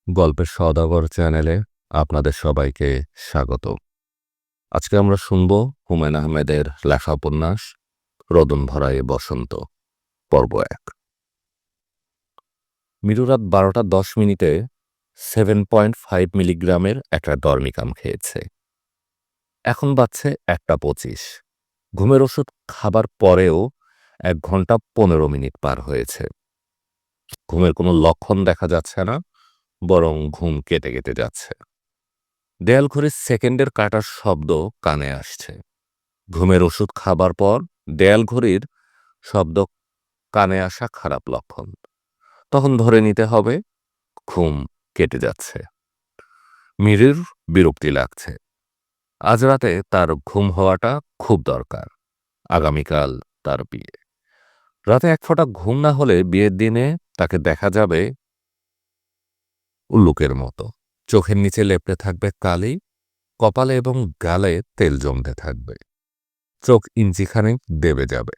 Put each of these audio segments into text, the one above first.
গল্পের সওদাগর চ্যানেলে আপনাদের সবাইকে স্বাগত। আজকে আমরা শুনব হুমায়ূন আহমেদের লেখা উপন্যাস রোদন ভরা এ বসন্ত পর্ব ১। মিরু রাত ১২:১০ 7.5 মিলিগ্রামের একটা ডরমিকাম খেয়েছে। এখন বাজছে ১:২৫। ঘুমের ওষুধ খাবার পরেও ১ ঘন্টা ১৫ মিনিট পার হয়েছে। ঘুমের কোনো লক্ষণ দেখা যাচ্ছে না, বরং ঘুম কেটে কেটে যাচ্ছে। দেয়াল ঘড়ির সেকেন্ডের কাটার শব্দ কানে আসছে। ঘুমের ওষুধ খাবার পর দেয়াল ঘড়ির শব্দ কানে আসা খারাপ লক্ষণ। তখন ধরে নিতে হবে ঘুম কেটে যাচ্ছে। মিরির বিরক্তি লাগছে। আজ রাতে তার ঘুম হওয়াটা খুব দরকার। আগামীকাল তার বিয়ে। রাতে এক ফোঁটা ঘুম না হলে বিয়ের দিনে তাকে দেখা যাবে উল্লুকের মতো। চোখের নিচে লেপ্টে থাকবে কালি, কপালে এবং গালে তেল জমতে থাকবে। চোখ ইঞ্চিখানেক দেবে যাবে।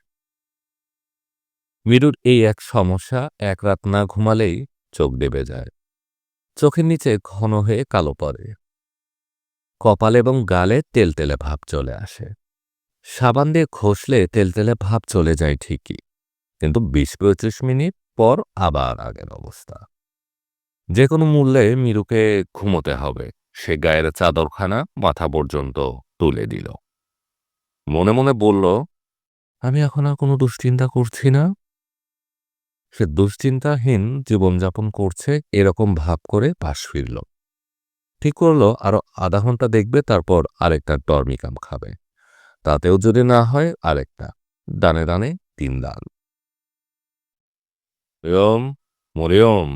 মিরুর এই এক সমস্যা, এক রাত না ঘুমালেই চোখ দেবে যায়। চোখের নিচে ঘন হয়ে কালো পড়ে। কপাল এবং গালে তেলতেলে ভাব চলে আসে। সাবান দিয়ে ঘষলে তেলতেলে ভাব চলে যায় ঠিকই, কিন্তু ২০-২৫ মিনিট পর আবার আগের অবস্থা। যে কোনো মূল্যে মিরুকে ঘুমোতে হবে। সে গায়ের চাদরখানা মাথা পর্যন্ত তুলে দিল। মনে মনে বলল, আমি এখন আর কোনো দুশ্চিন্তা করছি না। সে দুশ্চিন্তাহীন জীবনযাপন করছে এরকম ভাব করে পাশ ফিরল। ঠিক করলো আরো আধা ঘন্টা দেখবে, তারপর আরেকটা ডরমিকাম খাবে। তাতেও যদি না হয় আরেকটা। দানে দানে ৩ দান। মরিয়ম, মরিয়ম।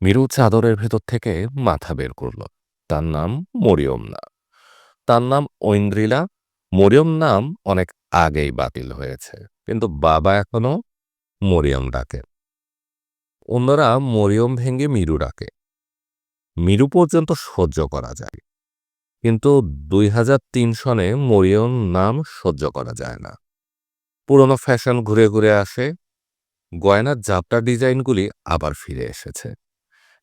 মিরু চাদরের ভেতর থেকে মাথা বের করল। তার নাম মরিয়ম না, তার নাম ঐন্দ্রিলা। মরিয়ম নাম অনেক আগেই বাতিল হয়েছে, কিন্তু বাবা এখনো মরিয়ম ডাকে। অন্যরা মরিয়ম ভেঙে মিরু ডাকে। মিরু পর্যন্ত সহ্য করা যায়, কিন্তু ২০০৩ সনে মরিয়ম নাম সহ্য করা যায় না। পুরনো ফ্যাশন ঘুরে ঘুরে আসে। গয়নার জাপটা ডিজাইনগুলি আবার ফিরে এসেছে।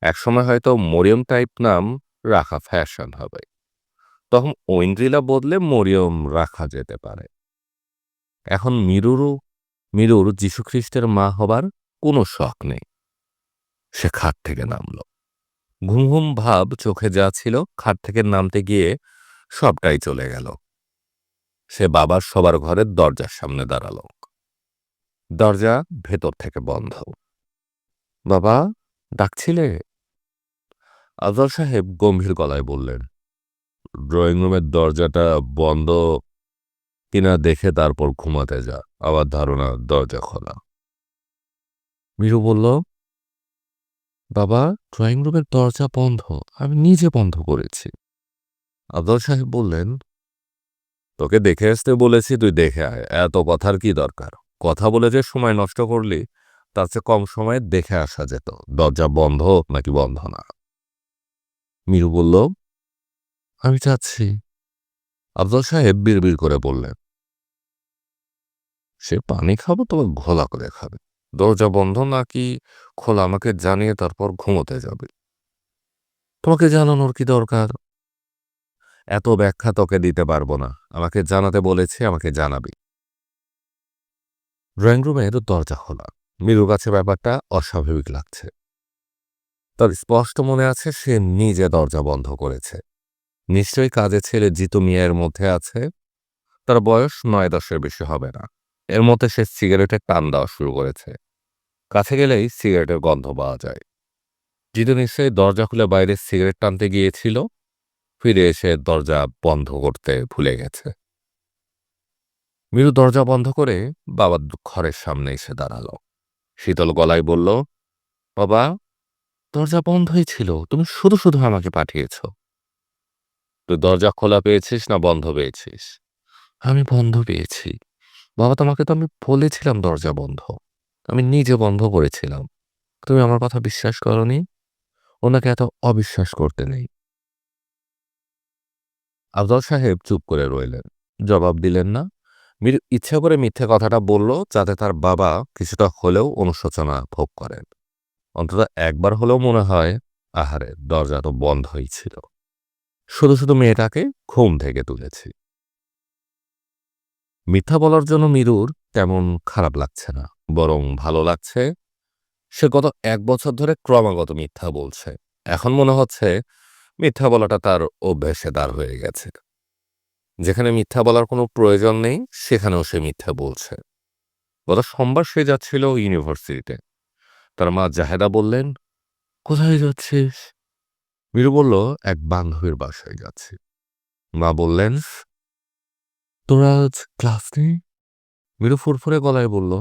একসময় হয়তো মরিয়ম টাইপ নাম রাখা ফ্যাশন হবে। তখন ঐন্দ্রিলা বদলে মরিয়ম রাখা যেতে পারে। এখন মিরুর যীশুখ্রিস্টের মা হবার কোনো শখ নেই। সে খাট থেকে নামল। ঘুম ঘুম ভাব চোখে যা ছিল, খাট থেকে নামতে গিয়ে সবটাই চলে গেল। সে বাবার শোবার ঘরের দরজার সামনে দাঁড়াল। দরজা ভেতর থেকে বন্ধ। বাবা, ডাকছিলে? আফজাল সাহেব গম্ভীর গলায় বললেন, ড্রয়িং রুমের দরজাটা বন্ধ কিনা দেখে তারপর ঘুমাতে যা। আমার ধারণা দরজা খোলা। মিরু বলল, বাবা, ড্রয়িং রুমের দরজা বন্ধ, আমি নিজে বন্ধ করেছি। আফজাল সাহেব বললেন, তোকে দেখে আসতে বলেছি, তুই দেখে আয়। এত কথার কি দরকার? কথা বলে যে সময় নষ্ট করলি, তার চেয়ে কম সময়ে দেখে আসা যেত দরজা বন্ধ নাকি বন্ধ না। মিরু বলল, আমি যাচ্ছি। আফজাল সাহেব বিড়বিড় করে বললেন, সে পানি খাবো তবে ঘোলা করে খাবে। দরজা বন্ধ নাকি খোলা আমাকে জানিয়ে তারপর ঘুমোতে যাবে। তোমাকে জানানোর কি দরকার? এত ব্যাখ্যা তোকে দিতে পারবো না। আমাকে জানাতে বলেছি, আমাকে জানাবি। ড্রয়িং রুমের দরজা খোলা। মিরুর কাছে ব্যাপারটা অস্বাভাবিক লাগছে। তার স্পষ্ট মনে আছে সে নিজে দরজা বন্ধ করেছে। নিশ্চয়ই কাজের ছেলে জিতু মিয়ার মধ্যে আছে। তার বয়স ৯-১০-এর বেশি হবে না। এর মধ্যে সে সিগারেটের টান দেওয়া শুরু করেছে। কাছে গেলেই সিগারেটের গন্ধ পাওয়া যায়। জিতু নিশ্চয়ই দরজা খুলে বাইরে সিগারেট টানতে গিয়েছিল, ফিরে এসে দরজা বন্ধ করতে ভুলে গেছে। মিরু দরজা বন্ধ করে বাবার ঘরের সামনে এসে দাঁড়ালো। শীতল গলায় বলল, বাবা, দরজা বন্ধই ছিল, তুমি শুধু শুধু আমাকে পাঠিয়েছ। তুই দরজা খোলা পেয়েছিস না বন্ধ পেয়েছিস? আমি বন্ধ পেয়েছি। বাবা, তোমাকে তো আমি বলেছিলাম দরজা বন্ধ। আমি নিজে বন্ধ করেছিলাম। তুমি আমার কথা বিশ্বাস করনি। ওনাকে এত অবিশ্বাস করতে নেই। আফজাল সাহেব চুপ করে রইলেন, জবাব দিলেন না। মির ইচ্ছা করে মিথ্যে কথাটা বলল, যাতে তার বাবা কিছুটা হলেও অনুশোচনা ভোগ করেন। অন্তত একবার হলেও মনে হয়, আহারে দরজা তো বন্ধই ছিল। শুধু শুধু মেয়েটাকে ঘুম থেকে তুলেছি। মিথ্যা বলার জন্য মিরুর তেমন খারাপ লাগছে না, বরং ভালো লাগছে। সে গত ১ বছর ধরে ক্রমাগত মিথ্যা বলছে। এখন মনে হচ্ছে মিথ্যা বলাটা তার অভ্যাসে দাঁড় হয়ে গেছে। যেখানে মিথ্যা বলার কোনো প্রয়োজন নেই, সেখানেও সে মিথ্যা বলছে। গত সোমবার সে যাচ্ছিল ইউনিভার্সিটিতে। তার মা জাহেদা বললেন, "কোথায় যাচ্ছিস?" মিরু বলল, "এক বান্ধবীর বাসায় যাচ্ছি।" মা বললেন, "তোর আজ ক্লাস নেই?" মিরু ফুরফুরে গলায় বলল,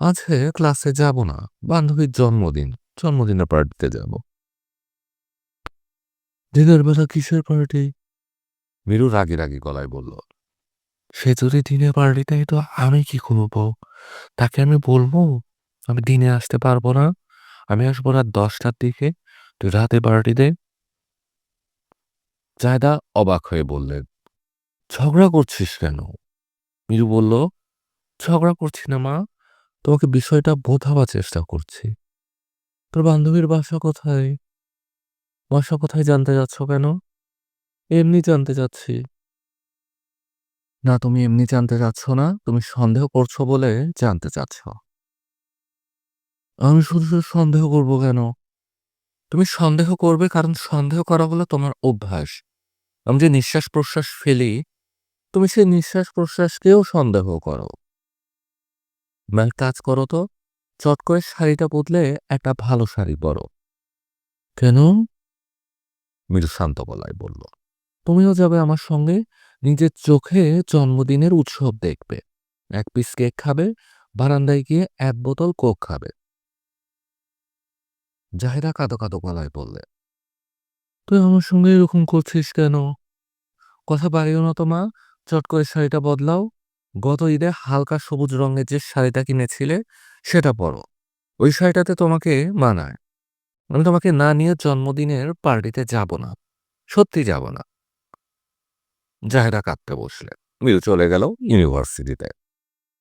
"আছে, ক্লাসে যাব না। বান্ধবীর জন্মদিন, জন্মদিনের পার্টিতে যাব।" "দিনের বেলা কিসের পার্টি?" মিরু রাগী রাগী গলায় বলল, "সে যদি দিনের পার্টিতে, তো আমি কি করবো? তাকে আমি বলবো আমি দিনে আসতে পারবো না, আমি আসবো রাত 10টার দিকে, তুই রাতে পার্টি দে?" জায়দা অবাক হয়ে বললেন, "ঝগড়া করছিস কেন?" মিরু বলল, "ঝগড়া করছি না মা, তোমাকে বিষয়টা বোঝাবার চেষ্টা করছি। তোর বান্ধবীর বাসা কোথায়? বাসা কোথায় জানতে চাচ্ছ কেন?" "এমনি জানতে চাচ্ছি।" "না, তুমি এমনি জানতে চাচ্ছ না, তুমি সন্দেহ করছো বলে জানতে চাচ্ছ।" "আমি শুধু শুধু সন্দেহ করবো কেন?" "তুমি সন্দেহ করবে কারণ সন্দেহ করা হলো তোমার অভ্যাস। আমি যে নিঃশ্বাস প্রশ্বাস ফেলি, তুমি সেই নিঃশ্বাস প্রশ্বাসকেও সন্দেহ করো। এক কাজ করো তো, চট করে শাড়িটা বদলে একটা ভালো শাড়ি পরো।" "কেন?" মৃদু শান্ত গলায় বলল, "তুমিও যাবে আমার সঙ্গে, নিজের চোখে জন্মদিনের উৎসব দেখবে। 1 পিস কেক খাবে, বারান্দায় গিয়ে 1 বোতল কোক খাবে।" জাহেদা কাঁদো কাঁদো গলায় বললে, "তুই আমার সঙ্গে এরকম করছিস কেন? কথা বাড়িও না তো মা, চট করে শাড়িটা বদলাও। গত ঈদে হালকা সবুজ রঙের যে শাড়িটা কিনেছিলে, সেটা পরো। ওই শাড়িটাতে তোমাকে মানায়। আমি তোমাকে না নিয়ে জন্মদিনের পার্টিতে যাব না, সত্যি যাব না।" জাহেদা কাঁদতে বসলেন। মিরু চলে গেল ইউনিভার্সিটিতে।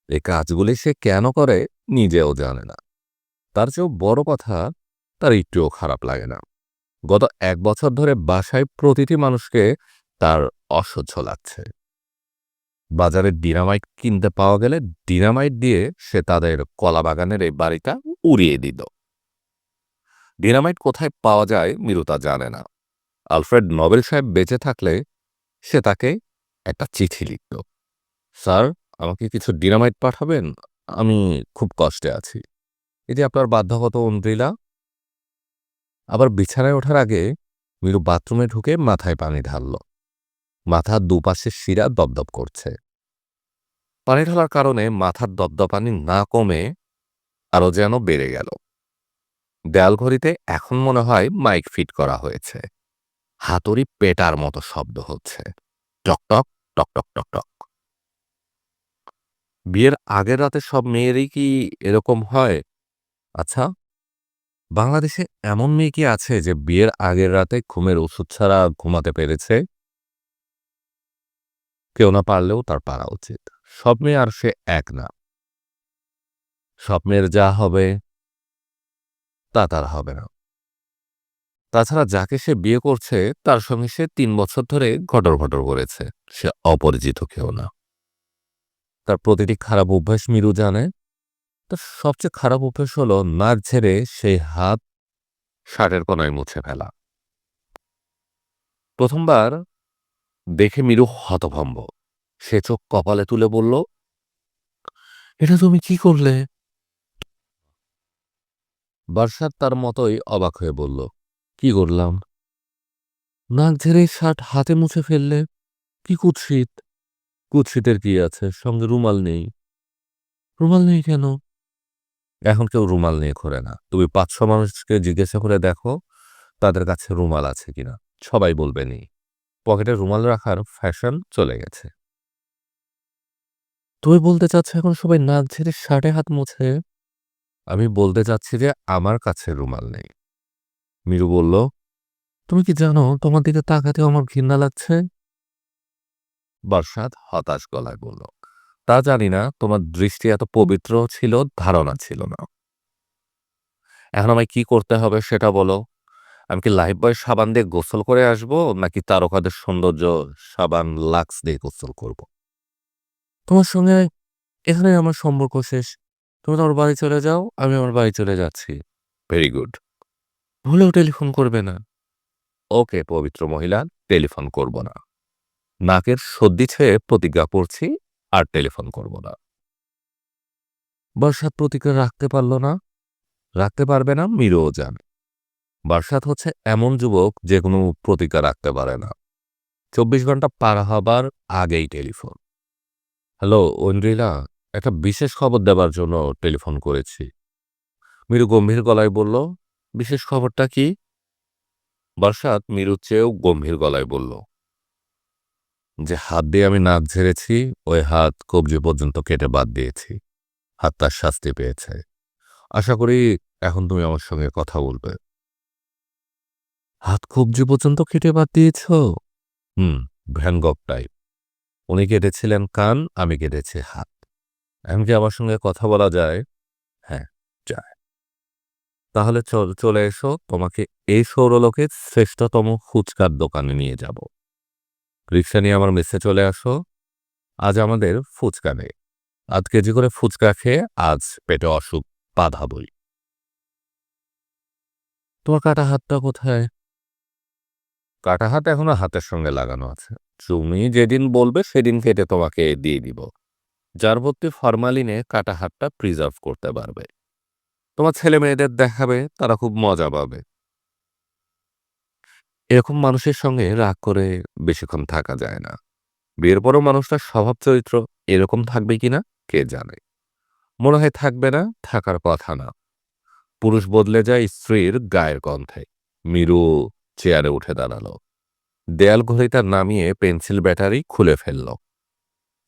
এই কাজগুলি সে কেন করে নিজেও জানে না। তার চেয়েও বড় কথা, তার একটুও খারাপ লাগে না। গত 1 বছর ধরে বাসায় প্রতিটি মানুষকে তার অসহ্য লাগছে। বাজারে ডিনামাইট কিনতে পাওয়া গেলে ডিনামাইট দিয়ে সে তাদের কলাবাগানের এই বাড়িটা উড়িয়ে দিত। ডিনামাইট কোথায় পাওয়া যায় মিরু তা জানে না। আলফ্রেড নোবেল সাহেব বেঁচে থাকলে সে তাকে একটা চিঠি লিখত, "স্যার, আমাকে কিছু ডিনামাইট পাঠাবেন, আমি খুব কষ্টে আছি। এই যে আপনার বাধ্যগত অন্দ্রিলা।" আবার বিছানায় ওঠার আগে মিরু বাথরুমে ঢুকে মাথায় পানি ঢালল। মাথার দুপাশের শিরা দপদপ করছে। পানি ঢালার কারণে মাথার দপদপানি না কমে আরো যেন বেড়ে গেল। দেয়াল ঘড়িতে এখন মনে হয় মাইক ফিট করা হয়েছে। হাতুড়ি পেটার মতো শব্দ হচ্ছে, টকটক টকটক টকটক। বিয়ের আগের রাতে সব মেয়েরই কি এরকম হয়? আচ্ছা, বাংলাদেশে এমন মেয়ে কি আছে যে বিয়ের আগের রাতে ঘুমের ওষুধ ছাড়া ঘুমাতে পেরেছে? কেউ না পারলেও তার পারা উচিত। সব মেয়ে আর সে এক না। সব মেয়ের যা হবে তা তার হবে না। তাছাড়া যাকে সে বিয়ে করছে তার সঙ্গে সে ৩ বছর ধরে ঘটর ঘটর করেছে। সে অপরিচিত কেউ না। তার প্রতিটি খারাপ অভ্যাস মিরু জানে। তার সবচেয়ে খারাপ অভ্যাস হলো নাক ঝেড়ে সেই হাত শার্টের কোনায় মুছে ফেলা। প্রথমবার দেখে মিরু হতভম্ব। সে চোখ কপালে তুলে বলল, "এটা তুমি কি করলে?" বার্ষাদ তার মতোই অবাক হয়ে বলল, "কি করলাম?" "নাক ঝেড়ে শার্ট হাতে মুছে ফেললে। কি কুৎসিত!" "কুৎসিতের কি আছে, সঙ্গে রুমাল নেই।" "রুমাল নেই কেন?" "এখন কেউ রুমাল নিয়ে ঘোরে না। তুমি ৫০০ মানুষকে জিজ্ঞাসা করে দেখো তাদের কাছে রুমাল আছে কিনা। সবাই বলবে নেই। পকেটে রুমাল রাখার ফ্যাশন চলে গেছে।" "তুমি বলতে চাচ্ছ এখন সবাই নাক ঝেড়ে শার্টে হাত মোছে?" "আমি বলতে চাচ্ছি যে আমার কাছে রুমাল নেই।" মিরু বলল, "তুমি কি জানো তোমার দিকে তাকাতেও আমার ঘৃণা লাগছে?" বার্ষাদ হতাশ গলায় বলল, "তা জানি না, তোমার দৃষ্টি এত পবিত্র ছিল ধারণা ছিল না।" এখন আমায় কি করতে হবে সেটা বলো। আমি কি লাইফবয় সাবান দিয়ে গোসল করে আসবো নাকি তারকাদের সৌন্দর্য সাবান লাক্স দিয়ে গোসল করব? তোমার সঙ্গে এখানেই আমার সম্পর্ক শেষ। তুমি তোমার বাড়ি চলে যাও, আমি আমার বাড়ি চলে যাচ্ছি। Very good. ভুলেও টেলিফোন করবে না। ওকে পবিত্র মহিলা, টেলিফোন করব না। নাকের সর্দি ছেয়ে প্রতিজ্ঞা করছি আর টেলিফোন করব না। বার্ষাত প্রতিজ্ঞা রাখতে পারল না, রাখতে পারবে না মিরও জানে। বার্ষাত হচ্ছে এমন যুবক যে কোনো প্রতিজ্ঞা রাখতে পারে না। ২৪ ঘন্টা পার হবার আগেই টেলিফোন। হ্যালো ঐন্দ্রিলা, একটা বিশেষ খবর দেবার জন্য টেলিফোন করেছি। মিরু গম্ভীর গলায় বলল, বিশেষ খবরটা কি? বার্ষাত মিরুর চেয়েও গম্ভীর গলায় বলল, যে হাত দিয়ে আমি নাক ঝেড়েছি ওই হাত কবজি পর্যন্ত কেটে বাদ দিয়েছি। হাত তার শাস্তি পেয়েছে। আশা করি এখন তুমি আমার সঙ্গে কথা বলবে। হাত কবজি পর্যন্ত কেটে বাদ দিয়েছ? হুম, ভ্যান গগ টাইপ। উনি কেটেছিলেন কান, আমি কেটেছি হাত। এখন কি আমার সঙ্গে কথা বলা যায়? হ্যাঁ, যায়। তাহলে চলে এসো, তোমাকে এই সৌরলোকের শ্রেষ্ঠতম ফুচকার দোকানে নিয়ে যাব। রিক্সা নিয়ে আমার মেসে চলে আসো। আজ আমাদের ফুচকা নেই। ৮ কেজি করে ফুচকা খেয়ে আজ পেটে অসুখ বাঁধাবই। তোমার কাটা হাতটা কোথায়? কাটা হাত এখনো হাতের সঙ্গে লাগানো আছে। তুমি যেদিন বলবে সেদিন কেটে তোমাকে দিয়ে দিব। যার ভর্তি ফরমালিনে কাটা হাতটা প্রিজার্ভ করতে পারবে। তোমার ছেলে মেয়েদের দেখাবে, তারা খুব মজা পাবে। এরকম মানুষের সঙ্গে রাগ করে বেশিক্ষণ থাকা যায় না। বিয়ের পরও মানুষটার স্বভাব চরিত্র এরকম থাকবে কিনা কে জানে। মনে হয় থাকবে না, থাকার কথা না। পুরুষ বদলে যায় স্ত্রীর গায়ের গন্ধে। মিরু চেয়ারে উঠে দাঁড়ালো। দেয়াল ঘড়িটা নামিয়ে পেন্সিল ব্যাটারি খুলে ফেলল।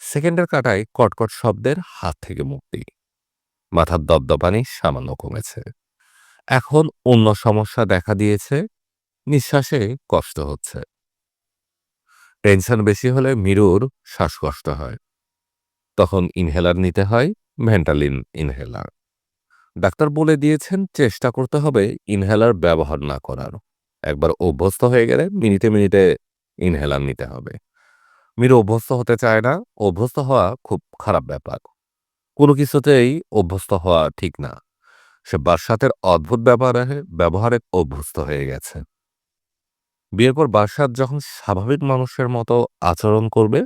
সেকেন্ডের কাটায় কটকট শব্দের হাত থেকে মুক্তি। মাথার দপদপানি সামান্য কমেছে। এখন অন্য সমস্যা দেখা দিয়েছে। নিঃশ্বাসে কষ্ট হচ্ছে। টেনশন বেশি হলে মিরুর শ্বাসকষ্ট হয়। তখন ইনহেলার নিতে হয়, ভেন্টালিন ইনহেলার। ডাক্তার বলে দিয়েছেন চেষ্টা করতে হবে ইনহেলার ব্যবহার না করার। একবার অভ্যস্ত হয়ে গেলে মিনিটে মিনিটে ইনহেলার নিতে হবে। মিরু অভ্যস্ত হতে চায় না। অভ্যস্ত হওয়া খুব খারাপ ব্যাপার। কোনো কিছুতেই অভ্যস্ত হওয়া ঠিক না। সে বার্সাতের অদ্ভুত ব্যবহারে অভ্যস্ত হয়ে গেছে। বিয়ের পর বার্সাত যখন স্বাভাবিক মানুষের মতো আচরণ করবে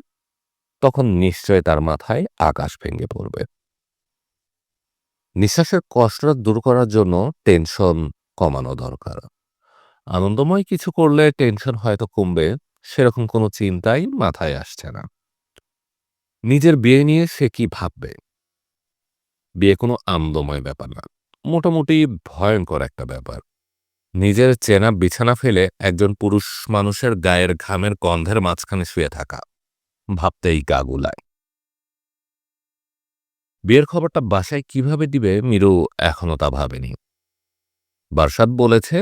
তখন নিশ্চয় তার মাথায় আকাশ ভেঙে পড়বে। নিঃশ্বাসের কষ্টটা দূর করার জন্য টেনশন কমানো দরকার। আনন্দময় কিছু করলে টেনশন হয়তো কমবে, সেরকম কোনো চিন্তাই মাথায় আসছে না। নিজের বিয়ে নিয়ে সে কি ভাববে? বিয়ে কোনো আনন্দময় ব্যাপার না, মোটামুটি ভয়ঙ্কর একটা ব্যাপার। নিজের চেনা বিছানা ফেলে একজন পুরুষ মানুষের গায়ের ঘামের গন্ধের মাঝখানে শুয়ে থাকা, ভাবতেই গা গুলায়। বিয়ের খবরটা বাসায় কিভাবে দিবে মিরু এখনো তা ভাবেনি। বারসাত বলেছে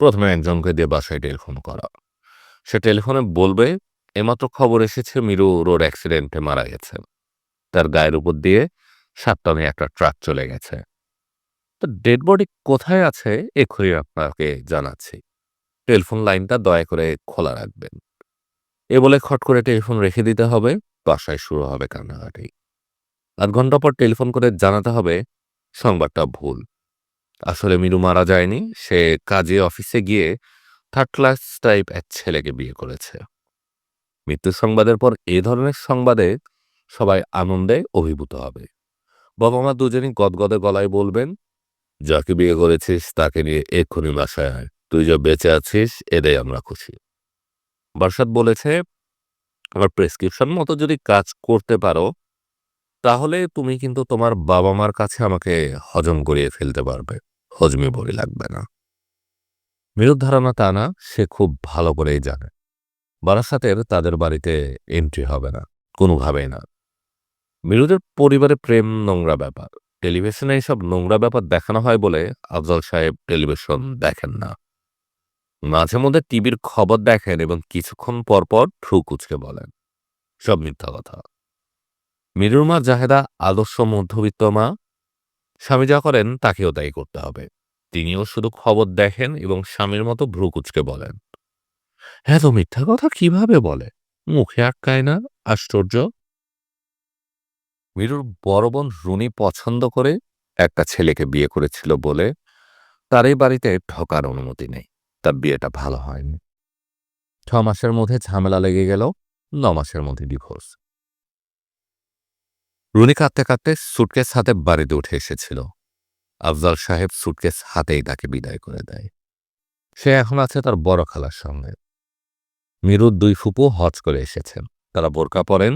প্রথমে একজনকে দিয়ে বাসায় টেলিফোন করা। সে টেলিফোনে বলবে এমাত্র খবর এসেছে মিরু রোড অ্যাক্সিডেন্টে মারা গেছে। তার গায়ের উপর দিয়ে ৭ টনে একটা ট্রাক চলে গেছে। তো ডেড বডি কোথায় আছে এক্ষুনি আপনাকে জানাচ্ছি। টেলিফোন লাইনটা দয়া করে খোলা রাখবেন। এ বলে খট করে টেলিফোন রেখে দিতে হবে। বাসায় শুরু হবে কান্নাকাটি। ৮ ঘন্টা পর টেলিফোন করে জানাতে হবে সংবাদটা ভুল। আসলে মিরু মারা যায়নি। সে কাজে অফিসে গিয়ে থার্ড ক্লাস টাইপ এক ছেলেকে বিয়ে করেছে। মৃত্যু সংবাদের পর এ ধরনের সংবাদে সবাই আনন্দে অভিভূত হবে। বাবা মা দুজনই গদগদে গলায় বলবেন, যাকে বিয়ে করেছিস তাকে নিয়ে এক্ষুনি বাসায় আয়। তুই যা বেঁচে আছিস এতেই আমরা খুশি। বার্সাত বলেছে, আমার প্রেসক্রিপশন মতো যদি কাজ করতে পারো তাহলে তুমি কিন্তু তোমার বাবা মার কাছে আমাকে হজম করিয়ে ফেলতে পারবে। হজমি বড়ি লাগবে না। মেরুর ধারণা তা না, সে খুব ভালো করেই জানে বারাসাতের তাদের বাড়িতে এন্ট্রি হবে না, কোনোভাবেই না। মিরুদের পরিবারে প্রেম নোংরা ব্যাপার। টেলিভিশনে এইসব নোংরা ব্যাপার দেখানো হয় বলে আফজল সাহেব টেলিভিশন দেখেন না। মাঝে মধ্যে টিভির খবর দেখেন এবং কিছুক্ষণ পর পর ভ্রু কুঁচকে বলেন, সব মিথ্যা কথা। মিরুর মা জাহেদা আদর্শ মধ্যবিত্ত মা। স্বামী যা করেন তাকেও তাই করতে হবে। তিনিও শুধু খবর দেখেন এবং স্বামীর মতো ভ্রু কুঁচকে বলেন, এত মিথ্যা কথা কিভাবে বলে? মুখে আটকায় না? আশ্চর্য! মিরুর বড় বোন রুনি পছন্দ করে একটা ছেলেকে বিয়ে করেছিল বলে তার এই বাড়িতে ঢোকার অনুমতি নেই। তার বিয়েটা ভালো হয়নি। 6 মাসের মধ্যে ঝামেলা লেগে গেল, 9 মাসের মধ্যে ডিভোর্স। রুনি কাঁদতে কাঁদতে সুটকেস হাতে বাড়িতে উঠে এসেছিল। আফজাল সাহেব সুটকেস হাতেই তাকে বিদায় করে দেয়। সে এখন আছে তার বড় খালার সঙ্গে। মিরুর 2 ফুপু হজ করে এসেছেন। তারা বোরকা পরেন।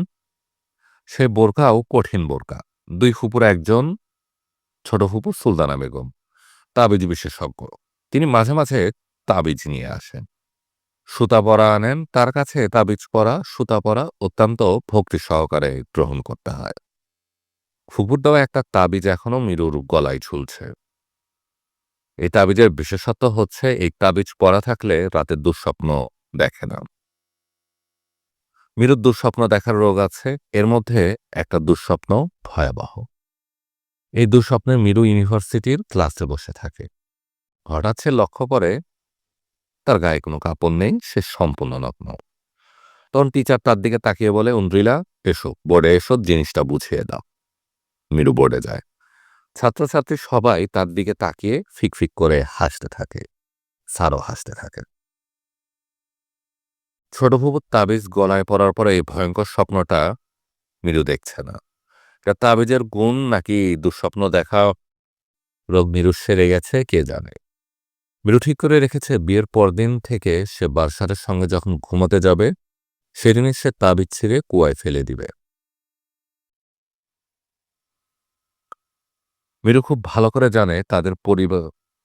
সে বোরকাও কঠিন বোরকা। 2 ফুপুর একজন, ছোট ফুপু সুলতানা বেগম, তাবিজ বিশেষজ্ঞ। তিনি মাঝে মাঝে তাবিজ নিয়ে আসেন। সুতা পরা আনেন। তার কাছে তাবিজ পরা, সুতা পরা অত্যন্ত ভক্তি সহকারে গ্রহণ করতে হয়। ফুপুর দেওয়া একটা তাবিজ এখনো মিরুর গলায় ঝুলছে। এই তাবিজের বিশেষত্ব হচ্ছে এই তাবিজ পরা থাকলে রাতে দুঃস্বপ্ন দেখে না। মিরুর দুঃস্বপ্ন দেখার রোগ আছে। এর মধ্যে একটা দুঃস্বপ্ন ভয়াবহ। এই দুঃস্বপ্নে মিরু ইউনিভার্সিটির ক্লাসে বসে থাকে। হঠাৎ সে লক্ষ্য করে তার গায়ে কোনো কাপড় নেই, সে সম্পূর্ণ নগ্ন। তখন টিচার তার দিকে তাকিয়ে বলে, ঐন্দ্রিলা, এসো বোর্ডে এসো, জিনিসটা বুঝিয়ে দাও। মিরু বোর্ডে যায়। ছাত্রছাত্রী সবাই তার দিকে তাকিয়ে ফিকফিক করে হাসতে থাকে। স্যারও হাসতে থাকে। ছোট ফুপুর তাবিজ গলায় পড়ার পরে এই ভয়ঙ্কর স্বপ্নটা মিরু দেখছে না। এটা তাবিজের গুণ নাকি দুঃস্বপ্ন দেখা রোগ মিরুর সেরে গেছে কে জানে। মিরু ঠিক করে রেখেছে বিয়ের পরদিন থেকে সে বার্সারের সঙ্গে যখন ঘুমাতে যাবে সেদিনই সে তাবিজ ছিঁড়ে কুয়ায় ফেলে দিবে। মিরু খুব ভালো করে জানে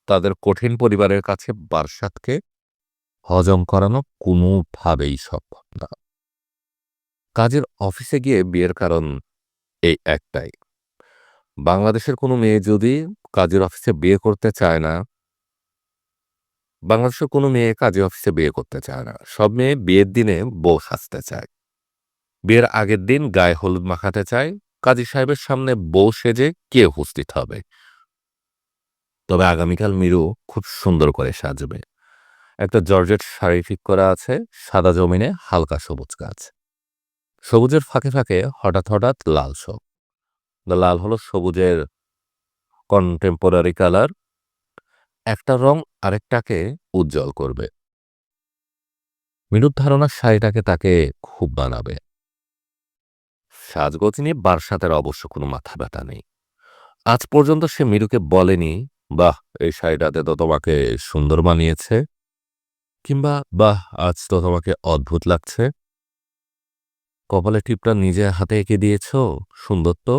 তাদের কঠিন পরিবারের কাছে বার্সাতকে হজম করানো কোনোভাবেই সম্ভব না। কাজের অফিসে গিয়ে বিয়ের কারণ এই একটাই, বাংলাদেশের কোনো মেয়ে যদি কাজের অফিসে বিয়ে করতে চায় না, বাংলাদেশের কোনো মেয়ে কাজের অফিসে বিয়ে করতে চায় না। সব মেয়ে বিয়ের দিনে বউ সাজতে চায়। বিয়ের আগের দিন গায়ে হলুদ মাখাতে চায়। কাজী সাহেবের সামনে বউ সেজে কে উপস্থিত হবে? তবে আগামীকাল মিরু খুব সুন্দর করে সাজবে। একটা জর্জেট শাড়ি ঠিক করা আছে, সাদা জমিনে হালকা সবুজ গাছ। সবুজের ফাঁকে ফাঁকে হঠাৎ হঠাৎ লাল শোক। লাল হলো সবুজের কন্টেম্পোরারি কালার। একটা রং আরেকটাকে উজ্জ্বল করবে। মিরুর ধারণা শাড়িটাকে তাকে খুব মানাবে। সাজগোজ নিয়ে বার্সাতের অবশ্য কোনো মাথা ব্যথা নেই। আজ পর্যন্ত সে মিরুকে বলেনি, বাহ, এই শাড়িটাতে তো তোমাকে সুন্দর মানিয়েছে, কিংবা বাহ, আজ তো তোমাকে অদ্ভুত লাগছে। কপালে টিপটা নিজে হাতে এঁকে দিয়েছ, সুন্দর তো।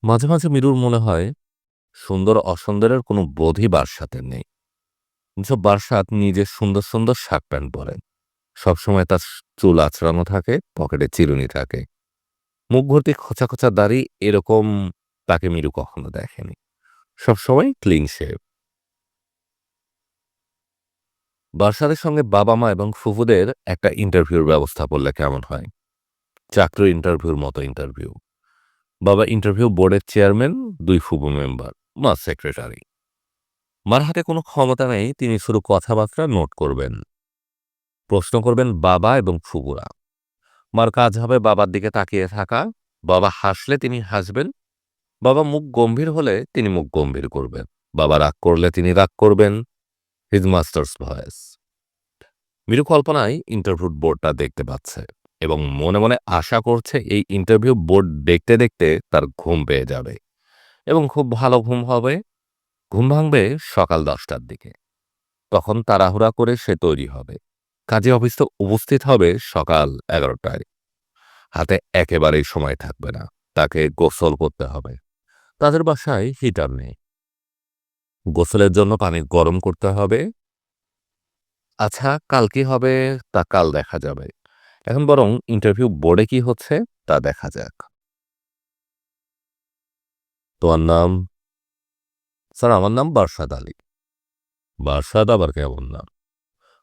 মাঝে মাঝে মিরুর মনে হয় সুন্দর অসুন্দরের কোনো বোধই বার্সাতের নেই। যেসব বার্সাত নিজে সুন্দর সুন্দর শার্ট প্যান্ট পরেন। সবসময় তার চুল আঁচড়ানো থাকে, পকেটে চিরুনি থাকে, মুখ ভর্তি খোঁচা খোঁচা দাড়ি। এরকম তাকে মিরু কখনো দেখেনি। সবসময় ক্লিন শেভ। বার্সাদের সঙ্গে বাবা মা এবং ফুফুদের একটা ইন্টারভিউর ব্যবস্থা করলে কেমন হয়? চাকরির ইন্টারভিউর মতো ইন্টারভিউ। বাবা ইন্টারভিউ বোর্ডের চেয়ারম্যান, 2 ফুফু মেম্বার, মা সেক্রেটারি। মার হাতে কোনো ক্ষমতা নেই, তিনি শুধু কথাবার্তা নোট করবেন। প্রশ্ন করবেন বাবা এবং ফুফুরা। মার কাজ হবে বাবার দিকে তাকিয়ে থাকা। বাবা হাসলে তিনি হাসবেন। বাবা মুখ গম্ভীর হলে তিনি মুখ গম্ভীর করবেন। বাবা রাগ করলে তিনি রাগ করবেন। His masters voice. মিরু কল্পনায় ইন্টারভিউ বোর্ডটা দেখতে পাচ্ছে এবং মনে মনে আশা করছে এই ইন্টারভিউ বোর্ড দেখতে দেখতে তার ঘুম পেয়ে যাবে এবং খুব ভালো ঘুম হবে। ঘুম ভাঙবে সকাল 10টার দিকে। তখন তাড়াহুড়া করে সে তৈরি হবে। কাজে অফিসে উপস্থিত হবে সকাল 11টায়। হাতে একেবারেই সময় থাকবে না। তাকে গোসল করতে হবে। তাদের বাসায় হিটার নেই। গোসলের জন্য পানি গরম করতে হবে। আচ্ছা, কাল কি হবে তা কাল দেখা যাবে। এখন বরং ইন্টারভিউ বোর্ডে কি হচ্ছে তা দেখা যাক। তোমার নাম? স্যার, আমার নাম বারশাদ আলী। বারশাদ আবার কেমন নাম?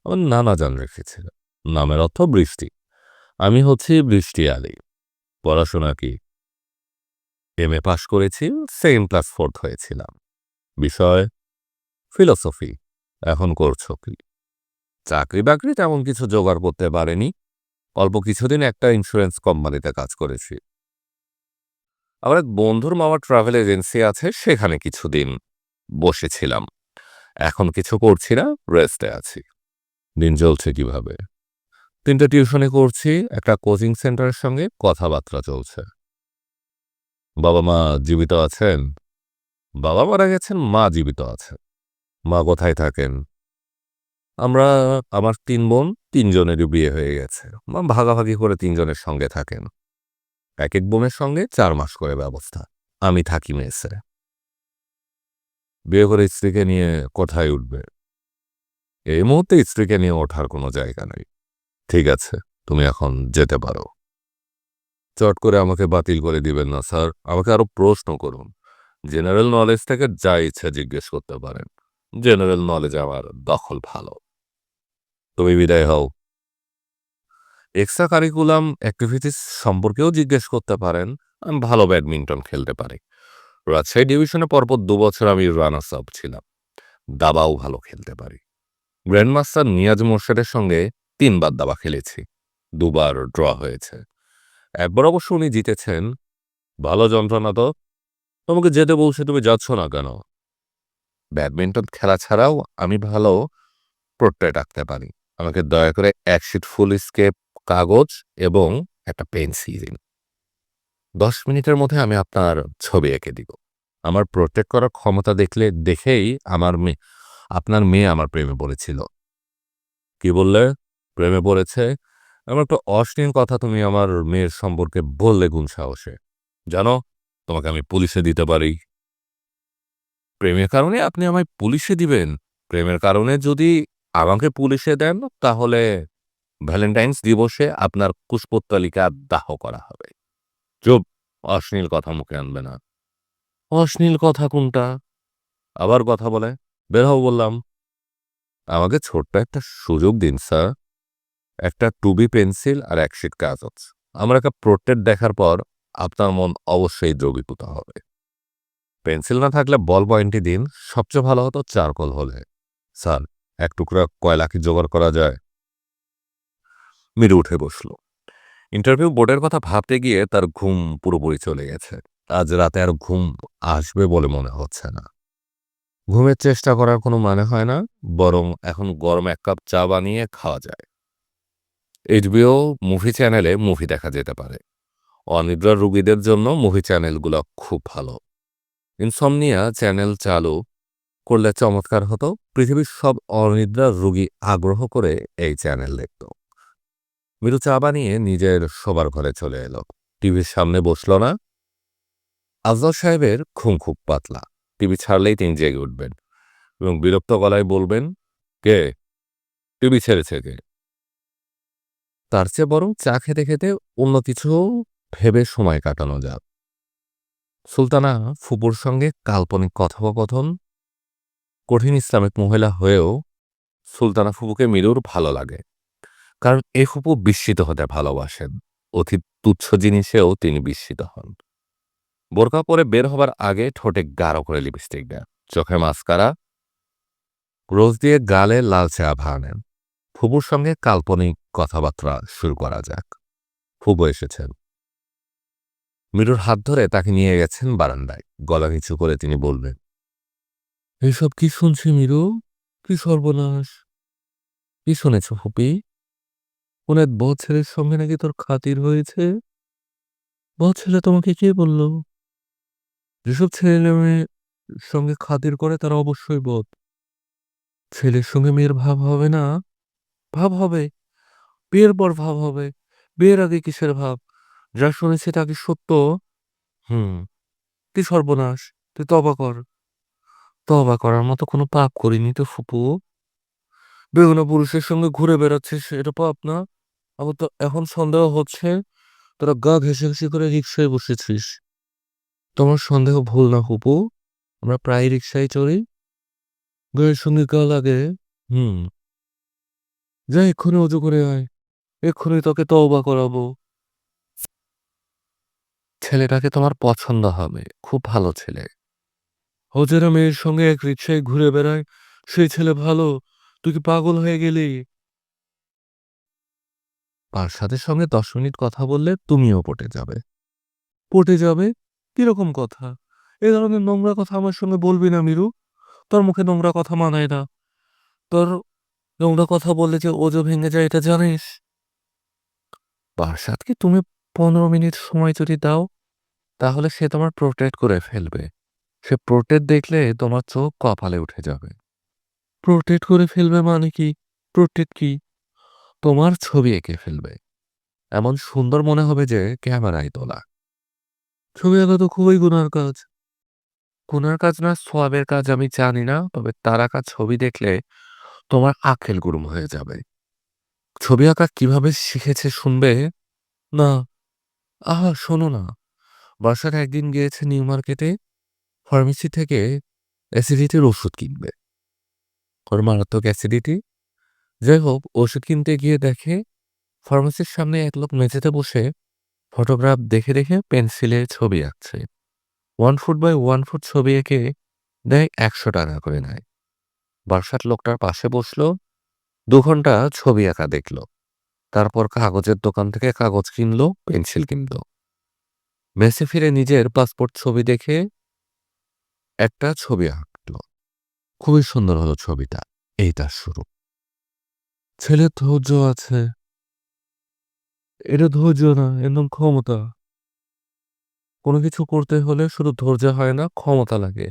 আমার নানা জান রেখেছিল। নামের অর্থ বৃষ্টি। আমি হচ্ছি বৃষ্টি আলী। পড়াশোনা কি? এমএ পাশ করেছি, সেকেন্ড ক্লাস ফোর্থ হয়েছিলাম। বিষয় ফিলোসফি। এখন করছো কি? চাকরি-বাকরি তেমন কিছু জোগাড় করতে পারিনি। অল্প কিছুদিন একটা ইন্স্যুরেন্স কোম্পানিতে কাজ করেছি। আমার এক বন্ধুর মামার ট্রাভেল এজেন্সি আছে, সেখানে কিছুদিন বসেছিলাম। এখন কিছু করছি না, রেস্টে আছি। দিন চলছে কিভাবে? ৩টে টিউশনি করছি, একটা কোচিং সেন্টারের সঙ্গে কথাবার্তা চলছে। বাবা-মা জীবিত আছেন? বাবা মারা গেছেন, মা জীবিত আছে। মা কোথায় থাকেন? আমরা আমার ৩ বোন, ৩ জনেরই বিয়ে হয়ে গেছে। মা ভাগাভাগি করে ৩ জনের সঙ্গে থাকেন। একেক বোনের সঙ্গে ৪ মাস করে ব্যবস্থা। আমি থাকি মেসে। বিয়ে করে স্ত্রীকে নিয়ে কোথায় উঠবে? এই মুহূর্তে স্ত্রীকে নিয়ে ওঠার কোনো জায়গা নেই। ঠিক আছে, তুমি এখন যেতে পারো। চট করে আমাকে বাতিল করে দিবেন না স্যার। আমাকে আরো প্রশ্ন করুন। জেনারেল নলেজ থেকে যা ইচ্ছা জিজ্ঞেস করতে পারেন। জেনারেল নলেজে আমার দখল ভালো। তুমি বিদায় হও। এক্সট্রা কারিকুলাম অ্যাক্টিভিটিস সম্পর্কেও জিজ্ঞেস করতে পারেন। আমি ভালো ব্যাডমিন্টন খেলতে পারি। রাজশাহী ডিভিশনে পরপর ২ বছর আমি রানার্স আপ ছিলাম। দাবাও ভালো খেলতে পারি। গ্র্যান্ডমাস্টার নিয়াজ মোরশেদের সঙ্গে ৩ বার দাবা খেলেছি। ২ বার ড্র হয়েছে। একবার অবশ্য উনি জিতেছেন। ভালো যন্ত্রণা তো। তোমাকে যেতে বলছে, তুমি যাচ্ছ না কেন? ব্যাডমিন্টন খেলা ছাড়াও আমি ভালো পোর্ট্রেট আঁকতে পারি। আমাকে দয়া করে ১ শিট ফুল স্কেপ কাগজ এবং একটা পেন্সিল দিন। ১০ মিনিটের মধ্যে আমি আপনার ছবি এঁকে দিব। আমার পোর্ট্রেট করার ক্ষমতা দেখেই আপনার মেয়ে আমার প্রেমে পড়েছিল। কি বললে? প্রেমে পড়েছে? এমন একটা অশ্লীল কথা তুমি আমার মেয়ের সম্পর্কে বললে কোন সাহসে? জানো, তোমাকে আমি পুলিশে দিতে পারি। প্রেমের কারণে আপনি আমায় পুলিশে দিবেন? প্রেমের কারণে যদি আমাকে পুলিশে দেন, তাহলে ভ্যালেন্টাইন্স দিবসে আপনার কুশপুত্তলিকা দাহ করা হবে। চুপ! অশ্লীল কথা মুখে আনবে না। অশ্লীল কথা কোনটা? আবার কথা বলে? বের হও বললাম। আমাকে ছোট্ট একটা সুযোগ দিন স্যার। একটা 2B পেন্সিল আর ১ শিট কাগজ। আমার একটা পোর্ট্রেট দেখার পর আপনার মন অবশ্যই দ্রবীভূত হবে। পেন্সিল না থাকলে বল পয়েন্টই দিন। সবচেয়ে ভালো হতো চারকোল হলে। স্যার, ১ টুকরা কয়লা কি জোগাড় করা যায়? মীরু উঠে বসল। ইন্টারভিউ বোর্ডের কথা ভাবতে গিয়ে তার ঘুম পুরোপুরি চলে গেছে। আজ রাতে আর ঘুম আসবে বলে মনে হচ্ছে না। ঘুমের চেষ্টা করার কোনো মানে হয় না, বরং এখন গরম ১ কাপ চা বানিয়ে খাওয়া যায়। এইচবিও মুভি চ্যানেলে মুভি দেখা যেতে পারে। অনিদ্রা রোগীদের জন্য মুভি চ্যানেলগুলো খুব ভালো। ইনসমনিয়া চ্যানেল চালু করলে চমৎকার হতো। পৃথিবীর সব অনিদ্রা রোগী আগ্রহ করে এই চ্যানেল দেখত। মৃদু চা বানিয়ে নিজের শোবার ঘরে চলে এলো। টিভির সামনে বসল না। আফজাল সাহেবের ঘুম খুব পাতলা। টিভি ছাড়লেই তিনি জেগে উঠবেন এবং বিরক্ত গলায় বলবেন, কে? টিভি ছেড়েছে কে? তার চেয়ে বরং চা খেতে খেতে অন্য কিছু ভেবে সময় কাটানো যাক। সুলতানা ফুপুর সঙ্গে কাল্পনিক কথোপকথন। কঠিন ইসলামিক মহিলা হয়েও সুলতানা ফুপুকে মীরুর ভালো লাগে, কারণ এই ফুপু বিস্মিত হতে ভালোবাসেন। অতি তুচ্ছ জিনিসেও তিনি বিস্মিত হন। বোরকা পরে বের হবার আগে ঠোঁটে গাঢ় করে লিপস্টিক দেন, চোখে মাস্কারা, রোজ দিয়ে গালে লালচে আভা আনেন। ফুপুর সঙ্গে কাল্পনিক কথাবার্তা শুরু করা যাক। ফুপু এসেছেন। মীরুর হাত ধরে তাকে নিয়ে গেছেন বারান্দায়। গলা নিচু করে তিনি বললেন, এসব কি শুনছি মীরু? কি সর্বনাশ! কি শুনেছ ফুপি? কোন এক বদ ছেলের সঙ্গে নাকি তোর খাতির হয়েছে? বদ ছেলে তোমাকে কে বলল? যেসব ছেলে মেয়ের সঙ্গে খাতির করে তারা অবশ্যই বদ। ছেলের সঙ্গে মেয়ের ভাব হবে না? ভাব হবে, বিয়ের পর ভাব হবে। বিয়ের আগে কিসের ভাব? যা শুনেছি তা কি সত্য? হুম। কি সর্বনাশ! তুই তবা কর। তবা করার মতো কোনো পাপ করিনি তো ফুপু। বেগুনা পুরুষের সঙ্গে ঘুরে বেড়াচ্ছিস, এটা পাপ না? আমার তো এখন সন্দেহ হচ্ছে তোরা গা ঘেঁষাঘেঁষি করে রিক্সায় বসেছিস। তোমার সন্দেহ ভুল না ফুপু। আমরা প্রায় রিক্সায় চড়ি। গায়ের সঙ্গে গা লাগে। হুম। যা এক্ষুনি অজু করে আয়। এক্ষুনি তোকে তওবা করাবো। ছেলেটাকে তোমার পছন্দ হবে, খুব ভালো ছেলে। ও যারা মেয়ের সঙ্গে এক রিকশায় ঘুরে বেড়ায়, সেই ছেলে ভালো। তুই কি পাগল হয়ে গেলি? পার্সাদের সঙ্গে ১০ মিনিট কথা বললে তুমিও পটে যাবে। পটে যাবে? কিরকম কথা? এ ধরনের নোংরা কথা আমার সঙ্গে বলবি না মিরু। তোর মুখে নোংরা কথা মানায় না। তোর নোংরা কথা বললে যে ওজো ভেঙে যায় এটা জানিস? পার্সাদকে তুমি ১৫ মিনিট সময় যদি দাও, তাহলে সে তোমার প্রোটেক্ট করে ফেলবে। সে প্রোটেক্ট দেখলে তোমার চোখ কপালে উঠে যাবে। প্রোটেক্ট করে ফেলবে মানে কি? প্রোটেক্ট কি? তোমার ছবি এঁকে ফেলবে। এমন সুন্দর মনে হবে যে ক্যামেরায় তোলা। ছবি আঁকা তো খুবই গুনার কাজ। গুনার কাজ না সওয়াবের কাজ আমি জানি না। তবে তার আঁকা ছবি দেখলে তোমার আক্কেল গুড়ুম হয়ে যাবে। ছবি আঁকা কিভাবে শিখেছে শুনবে? না। আহা শোনো না। বাসার একদিন গিয়েছে নিউ মার্কেটে ফার্মেসি থেকে অ্যাসিডিটির ওষুধ কিনবে। ওর মারাত্মক অ্যাসিডিটি। যাই হোক ওষুধ কিনতে গিয়ে দেখে ফার্মেসির সামনে এক লোক মেঝেতে বসে ফটোগ্রাফ দেখে দেখে পেন্সিলে ছবি আঁকছে। 1 ফুট বাই 1 ফুট ছবি এঁকে দেয় ১০০ টাকা করে নেয়। বাসার লোকটার পাশে বসলো, ২ ঘন্টা ছবি আঁকা দেখলো। তারপর কাগজের দোকান থেকে কাগজ কিনলো, পেন্সিল কিনলো। মেসে ফিরে নিজের পাসপোর্ট ছবি দেখে একটা ছবি আঁকলো। খুবই সুন্দর হলো ছবিটা। এই তার শুরু। ছেলের ধৈর্য আছে। এটা ধৈর্য না, একদম ক্ষমতা। কোনো কিছু করতে হলে শুধু ধৈর্য হয় না, ক্ষমতা লাগে।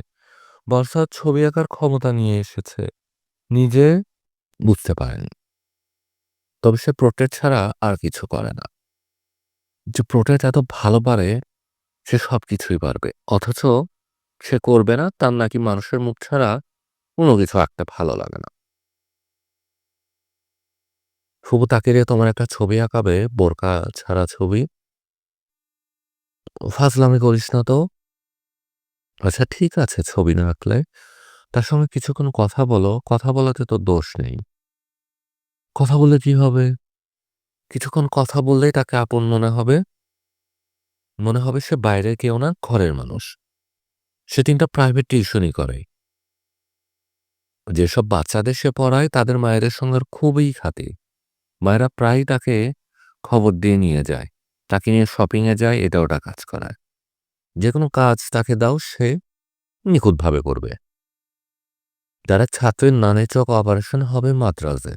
বর্ষা ছবি আঁকার ক্ষমতা নিয়ে এসেছে। নিজে বুঝতে পারেন। তবে সে প্রোটেক্ট ছাড়া আর কিছু করে না। যে প্রোটেক্ট এত ভালো পারে, সে সবকিছুই পারবে। অথচ সে করবে না, তার নাকি মানুষের মুখ ছাড়া কোনো কিছু আঁকতে ভালো লাগে না। ফুপু তাকে দিয়ে তোমার একটা ছবি আঁকাবে, বোরকা ছাড়া ছবি। ফাজলামি করিস না তো। আচ্ছা ঠিক আছে ছবি না আঁকলে। তার সঙ্গে কিছুক্ষণ কথা বলো, কথা বলাতে তো দোষ নেই। কথা বললে কি হবে? কিছুক্ষণ কথা বললেই তাকে আপন মনে হবে। মনে হবে সে বাইরের কেউ না, ঘরের মানুষ। সে ৩টা প্রাইভেট টিউশনই করে। যেসব বাচ্চাদের সে পড়ায় তাদের মায়েদের সঙ্গে ওর খুবই খাতির। মায়েরা প্রায়ই তাকে খবর দিয়ে নিয়ে যায়। তাকে নিয়ে শপিংয়ে যায়, এটা ওটা কাজ করায়। যেকোনো কাজ তাকে দাও সে নিখুঁতভাবে করবে। তার এক ছাত্রের নানের চোখ অপারেশন হবে মাদ্রাজে।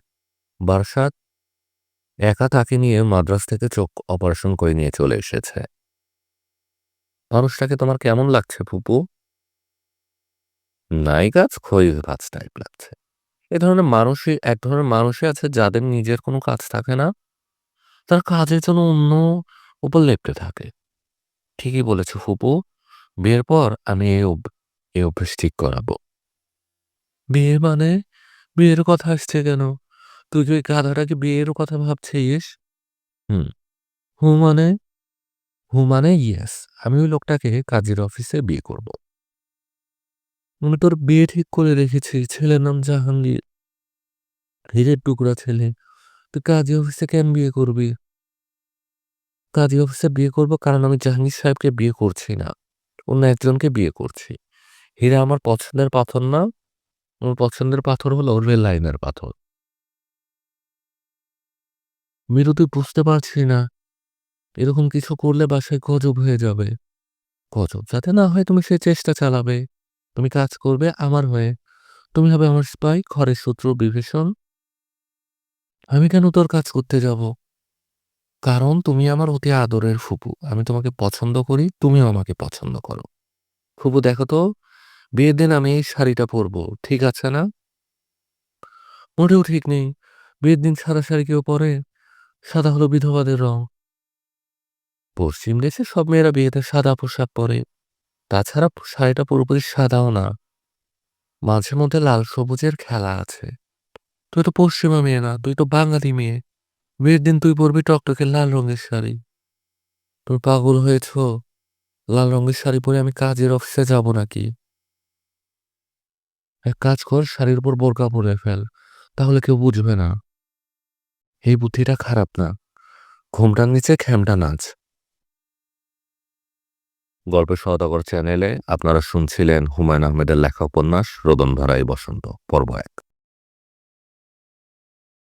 বারাসাত একা তাকে নিয়ে মাদ্রাজ থেকে চোখ অপারেশন করে নিয়ে চলে এসেছে। মানুষটাকে তোমার কেমন লাগছে ফুপু? নাইগাছ খইগাছ টাইপ লাগছে। এক ধরনের মানুষই আছে যাদের নিজের কোনো কাজ থাকে না। তারা কাজের জন্য অন্য উপর লেপ্টে থাকে। ঠিকই বলেছ ফুপু। বিয়ের পর আমি এই অভ্যাস ঠিক করাবো। বিয়ে মানে? বিয়ের কথা আসছে কেন? তুই কি ওই গাধাটাকে বিয়ের কথা ভাবছিস? হুম। হু মানে? হু মানে ইয়েস। আমি ওই লোকটাকে কাজের অফিসে বিয়ে করব। আমি তোর বিয়ে ঠিক করে রেখেছি। ছেলের নাম জাহাঙ্গীর। হীরের টুকরা ছেলে। তুই কাজী অফিসে কেন বিয়ে করবি? কাজী অফিসে বিয়ে করব কারণ আমি জাহাঙ্গীর সাহেবকে বিয়ে করছি না। অন্য একজনকে বিয়ে করছি। হীরা আমার পছন্দের পাথর না। আমার পছন্দের পাথর হলো রেল লাইনের পাথর। মিরু তুই বুঝতে পারছি না। এরকম কিছু করলে বাসায় গজব হয়ে যাবে। গজব যাতে না হয় তুমি সেই চেষ্টা চালাবে। তুমি কাজ করবে আমার হয়ে। তুমি হবে আমার স্পাই, ঘরের শত্রু বিভীষণ। আমি কেন তোর কাজ করতে যাব? কারণ তুমি আমার অতি আদরের ফুপু। আমি তোমাকে পছন্দ করি, তুমিও আমাকে পছন্দ করো। ফুপু দেখো তো, বিয়ের দিন আমি এই শাড়িটা পরবো। ঠিক আছে না? মোটেও ঠিক নেই। বিয়ের দিন সাদা শাড়ি কেউ পরে? সাদা হলো বিধবাদের রং। পশ্চিম দেশে সব মেয়েরা বিয়েতে সাদা পোশাক পরে। তাছাড়া শাড়িটা পুরোপুরি সাদাও না। মাঝে মধ্যে লাল সবুজের খেলা আছে। তুই তো পশ্চিমা মেয়ে না, তুই তো বাঙালি মেয়ে। বিয়ের দিন তুই পরবি টকটকে লাল রঙের শাড়ি। তুমি পাগল হয়েছ? লাল রঙের শাড়ি পরে আমি কাজের অফিসে যাব নাকি? এক কাজ কর, শাড়ির উপর বোরকা পরে ফেল। তাহলে কেউ বুঝবে না। এই বুদ্ধিটা খারাপ না। ঘোমটার নিচে খেমটা নাচ। গল্পের সওদাগর চ্যানেলে আপনারা শুনছিলেন হুমায়ূন আহমেদের লেখা উপন্যাস রোদনভরা এই বসন্ত পর্ব ১।